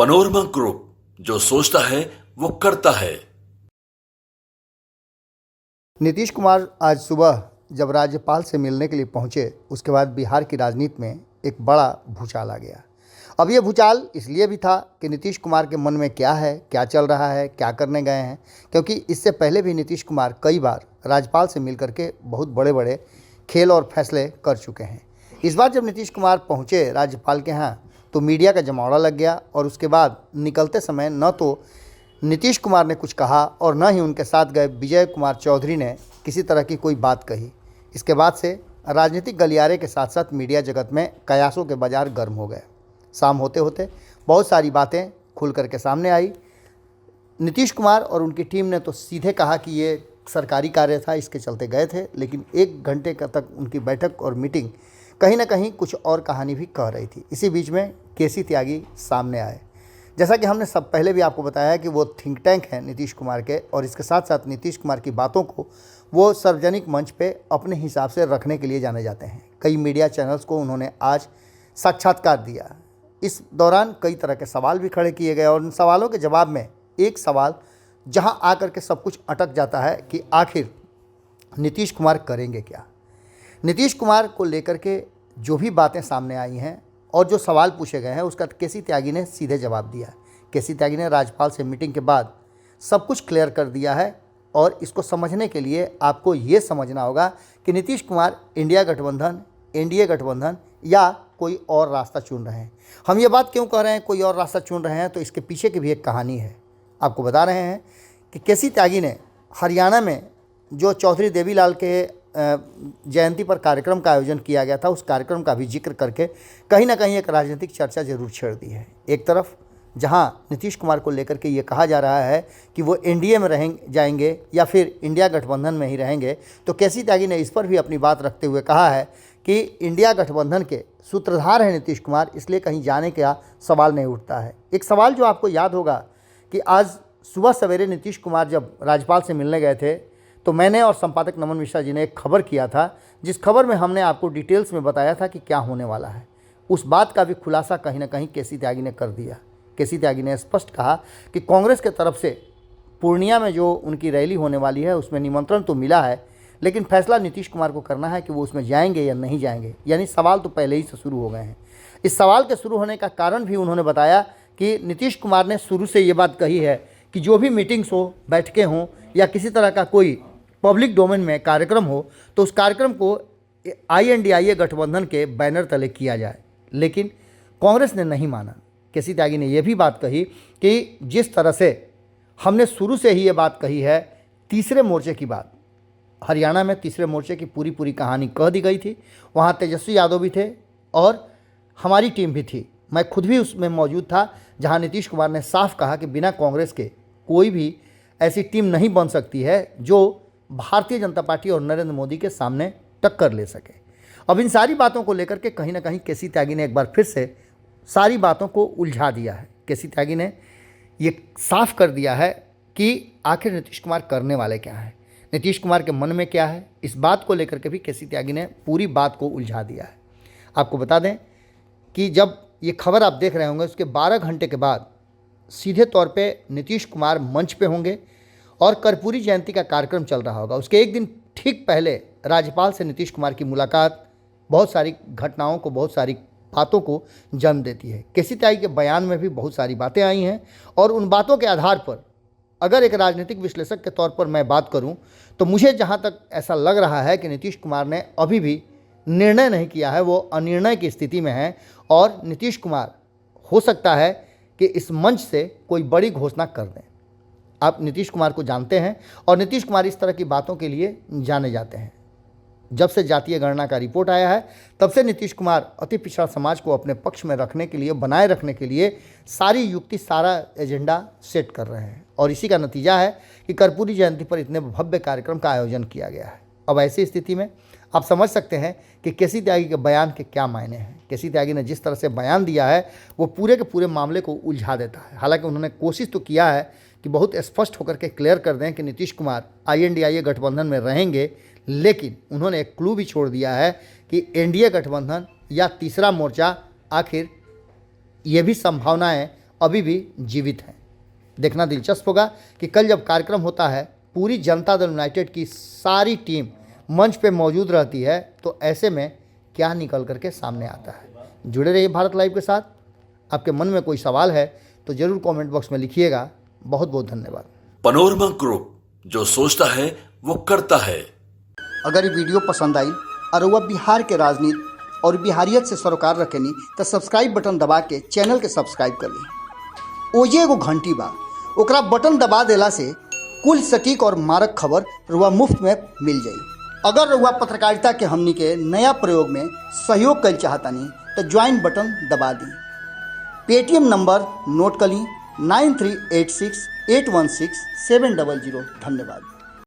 Panorama group, जो सोचता है वो करता है। नीतीश कुमार आज सुबह जब राज्यपाल से मिलने के लिए पहुंचे, उसके बाद बिहार की राजनीति में एक बड़ा भूचाल आ गया। अब ये भूचाल इसलिए भी था कि नीतीश कुमार के मन में क्या है, क्या चल रहा है, क्या करने गए हैं, क्योंकि इससे पहले भी नीतीश कुमार कई बार राज्यपाल से मिल करके बहुत बड़े बड़े खेल और फैसले कर चुके हैं। इस बार जब नीतीश कुमार पहुंचे राज्यपाल के यहाँ तो मीडिया का जमावड़ा लग गया और उसके बाद निकलते समय न तो नीतीश कुमार ने कुछ कहा और न ही उनके साथ गए विजय कुमार चौधरी ने किसी तरह की कोई बात कही। इसके बाद से राजनीतिक गलियारे के साथ साथ मीडिया जगत में कयासों के बाजार गर्म हो गए। शाम होते होते बहुत सारी बातें खुल करके सामने आई। नीतीश कुमार और उनकी टीम ने तो सीधे कहा कि ये सरकारी कार्य था, इसके चलते गए थे, लेकिन 1 घंटे तक उनकी बैठक और मीटिंग कहीं ना कहीं कुछ और कहानी भी कह रही थी। इसी बीच में केसी त्यागी सामने आए। जैसा कि हमने सब पहले भी आपको बताया है कि वो थिंक टैंक हैं नीतीश कुमार के, और इसके साथ साथ नीतीश कुमार की बातों को वो सार्वजनिक मंच पे अपने हिसाब से रखने के लिए जाने जाते हैं। कई मीडिया चैनल्स को उन्होंने आज साक्षात्कार दिया। इस दौरान कई तरह के सवाल भी खड़े किए गए और उन सवालों के जवाब में एक सवाल जहां आकर के सब कुछ अटक जाता है कि आखिर नीतीश कुमार करेंगे क्या। नीतीश कुमार को लेकर के जो भी बातें सामने आई हैं और जो सवाल पूछे गए हैं उसका केसी त्यागी ने सीधे जवाब दिया। केसी त्यागी ने राज्यपाल से मीटिंग के बाद सब कुछ क्लियर कर दिया है और इसको समझने के लिए आपको ये समझना होगा कि नीतीश कुमार इंडिया गठबंधन, एनडीए गठबंधन या कोई और रास्ता चुन रहे हैं। हम ये बात क्यों कह रहे हैं कोई और रास्ता चुन रहे हैं, तो इसके पीछे की भी एक कहानी है। आपको बता रहे हैं कि केसी त्यागी ने हरियाणा में जो चौधरी देवीलाल के जयंती पर कार्यक्रम का आयोजन किया गया था, उस कार्यक्रम का भी जिक्र करके कहीं ना कहीं एक राजनीतिक चर्चा जरूर छेड़ दी है। एक तरफ जहां नीतीश कुमार को लेकर के ये कहा जा रहा है कि वो एनडीए में जाएंगे या फिर इंडिया गठबंधन में ही रहेंगे, तो केसी त्यागी ने इस पर भी अपनी बात रखते हुए कहा है कि इंडिया गठबंधन के सूत्रधार हैं नीतीश कुमार, इसलिए कहीं जाने का सवाल नहीं उठता है। एक सवाल जो आपको याद होगा कि आज सुबह सवेरे नीतीश कुमार जब राज्यपाल से मिलने गए थे तो मैंने और संपादक नमन मिश्रा जी ने एक खबर किया था, जिस खबर में हमने आपको डिटेल्स में बताया था कि क्या होने वाला है। उस बात का भी खुलासा कहीं ना कहीं केसी त्यागी ने कर दिया। केसी त्यागी ने स्पष्ट कहा कि कांग्रेस के तरफ से पूर्णिया में जो उनकी रैली होने वाली है उसमें निमंत्रण तो मिला है, लेकिन फैसला नीतीश कुमार को करना है कि वो उसमें जाएंगे या नहीं जाएंगे। यानी सवाल तो पहले ही से शुरू हो गए हैं। इस सवाल के शुरू होने का कारण भी उन्होंने बताया कि नीतीश कुमार ने शुरू से ये बात कही है कि जो भी मीटिंग्स हो, बैठकें हों या किसी तरह का कोई पब्लिक डोमेन में कार्यक्रम हो तो उस कार्यक्रम को INDIA गठबंधन के बैनर तले किया जाए, लेकिन कांग्रेस ने नहीं माना। केसी त्यागी ने यह भी बात कही कि जिस तरह से हमने शुरू से ही ये बात कही है, तीसरे मोर्चे की बात, हरियाणा में तीसरे मोर्चे की पूरी कहानी कह दी गई थी। वहाँ तेजस्वी यादव भी थे और हमारी टीम भी थी। मैं खुद भी उसमें मौजूद था, जहाँ नीतीश कुमार ने साफ कहा कि बिना कांग्रेस के कोई भी ऐसी टीम नहीं बन सकती है जो भारतीय जनता पार्टी और नरेंद्र मोदी के सामने टक्कर ले सके। अब इन सारी बातों को लेकर के कहीं ना कहीं केसी त्यागी ने एक बार फिर से सारी बातों को उलझा दिया है। केसी त्यागी ने ये साफ कर दिया है कि आखिर नीतीश कुमार करने वाले क्या हैं, नीतीश कुमार के मन में क्या है। इस बात को लेकर के भी केसी त्यागी ने पूरी बात को उलझा दिया है। आपको बता दें कि जब ये खबर आप देख रहे होंगे उसके 12 घंटे के बाद सीधे तौर पे नीतीश कुमार मंच पे होंगे और कर्पूरी जयंती का कार्यक्रम चल रहा होगा। उसके एक दिन ठीक पहले राज्यपाल से नीतीश कुमार की मुलाकात बहुत सारी घटनाओं को, बहुत सारी बातों को जन्म देती है। केसी त्यागी के बयान में भी बहुत सारी बातें आई हैं और उन बातों के आधार पर अगर एक राजनीतिक विश्लेषक के तौर पर मैं बात करूं तो मुझे जहां तक ऐसा लग रहा है कि नीतीश कुमार ने अभी भी निर्णय नहीं किया है, वो अनिर्णय की स्थिति में है और नीतीश कुमार हो सकता है कि इस मंच से कोई बड़ी घोषणा कर दें। आप नीतीश कुमार को जानते हैं और नीतीश कुमार इस तरह की बातों के लिए जाने जाते हैं। जब से जातीय गणना का रिपोर्ट आया है तब से नीतीश कुमार अति पिछड़ा समाज को अपने पक्ष में रखने के लिए, बनाए रखने के लिए सारी युक्ति, सारा एजेंडा सेट कर रहे हैं और इसी का नतीजा है कि कर्पूरी जयंती पर इतने भव्य कार्यक्रम का आयोजन किया गया है। अब ऐसी स्थिति में आप समझ सकते हैं कि केसी त्यागी के बयान के क्या मायने हैं। केसी त्यागी ने जिस तरह से बयान दिया है वो पूरे के पूरे मामले को उलझा देता है। हालांकि उन्होंने कोशिश तो किया है कि बहुत स्पष्ट होकर के क्लियर कर दें कि नीतीश कुमार INDIA गठबंधन में रहेंगे, लेकिन उन्होंने एक क्लू भी छोड़ दिया है कि एनडीए गठबंधन या तीसरा मोर्चा, आखिर ये भी संभावनाएं अभी भी जीवित हैं। देखना दिलचस्प होगा कि कल जब कार्यक्रम होता है, पूरी जनता दल यूनाइटेड की सारी टीम मंच पे मौजूद रहती है, तो ऐसे में क्या निकल करके सामने आता है। जुड़े रहिए भारत लाइव के साथ। आपके मन में कोई सवाल है तो ज़रूर कमेंट बॉक्स में लिखिएगा। बहुत बहुत धन्यवाद। पनोरमा ग्रुप, जो सोचता है वो करता है। अगर ये वीडियो पसंद आई और वह बिहार के राजनीति और बिहारियत से सरोकार रखेनी तो सब्सक्राइब बटन दबा के चैनल के सब्सक्राइब कर ली। ओजे एगो घंटी बा, ओकरा बटन दबा देला से कुल सटीक और मारक खबर रुआ मुफ्त में मिल जाई। अगर रुआ पत्रकारिता के हमनी के नया प्रयोग में सहयोग कर चाहतानी तो ज्वाइन बटन दबा दी। पेटीएम नंबर नोट कर ली 9386816700। धन्यवाद।